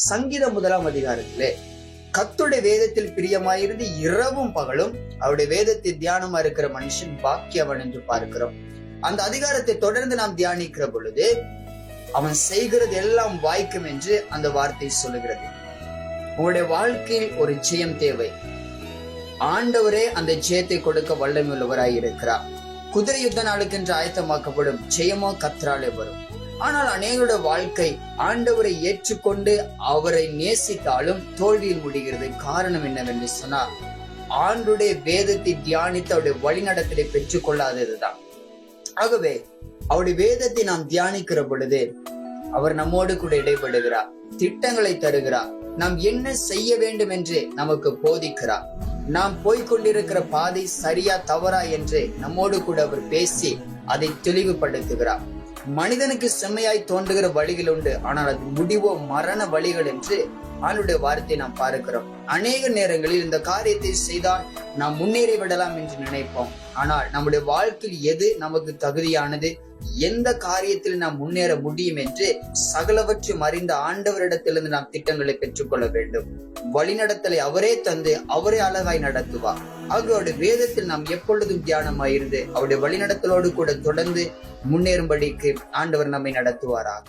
சங்கீதம் 1ஆம் அதிகாரத்திலே கர்த்தருடைய வேதத்தில் பிரியமாயிருந்து இரவும் பகலும் அவருடைய வேதத்தில் தியானமா இருக்கிற மனுஷன் பாக்கியவன் என்று பார்க்கிறோம். அந்த அதிகாரத்தை தொடர்ந்து நாம் தியானிக்கிற பொழுது அவன் செய்கிறது எல்லாம் வாய்க்கும் என்று அந்த வார்த்தை சொல்லுகிறது. உங்களுடைய வாழ்க்கையில் ஒரு ஜெயம் தேவை. ஆண்டவரே அந்த ஜெயத்தை கொடுக்க வல்லமை உள்ளவராய் இருக்கிறார். குதிரை யுத்த நாளுக்கென்று ஆயத்தமாக்கப்படும் ஜெயமோ கர்த்தராலே வரும். ஆனால் அநேகருடைய வாழ்க்கை ஆண்டவரை ஏற்றுக்கொண்டு அவரை நேசித்தாலும் தோல்வியில் முடிகிறது. காரணம் என்னவென்று சொன்னால், ஆண்டுடைய வேதத்தை தியானித்து அவருடைய வழிநடத்தலை பெற்றுக் கொள்ளாததுதான். ஆகவே அவருடைய வேதத்தை நாம் தியானிக்கிற பொழுது அவர் நம்மோடு கூட இடைபடுகிறார், திட்டங்களை தருகிறார், நாம் என்ன செய்ய வேண்டும் என்று நமக்கு போதிக்கிறார், நாம் போய்கொண்டிருக்கிற பாதை சரியா தவறா என்று நம்மோடு கூட அவர் பேசி அதை தெளிவுபடுத்துகிறார். மனிதனுக்கு செம்மையாய் தோன்றுகிற வழிகள் உண்டு, ஆனால் அது முடிவோ மரண வழிகள் என்று ஆண்டுடைய வார்த்தை நாம் பார்க்கிறோம். அநேக நேரங்களில் இந்த காரியத்தை செய்தால் நாம் முன்னேறி விடலாம் என்று நினைப்போம். ஆனால் நம்முடைய வாழ்க்கையில் எது நமக்கு தகுதியானது, எந்த காரியத்தில் நாம் முன்னேற முடியும் என்று சகலவற்றையும் அறிந்த ஆண்டவரிடத்திலிருந்து நாம் திட்டங்களை பெற்றுக்கொள்ள வேண்டும். வழிநடத்தலை அவரே தந்து அவரே அழகாய் நடத்துவார். அவருடைய வேதத்தில் நாம் எப்பொழுதும் தியானமாயிருந்து அவருடைய வழிநடத்தலோடு கூட தொடர்ந்து முன்னேறும்படிக்கு ஆண்டவர் நம்மை நடத்துவாராக.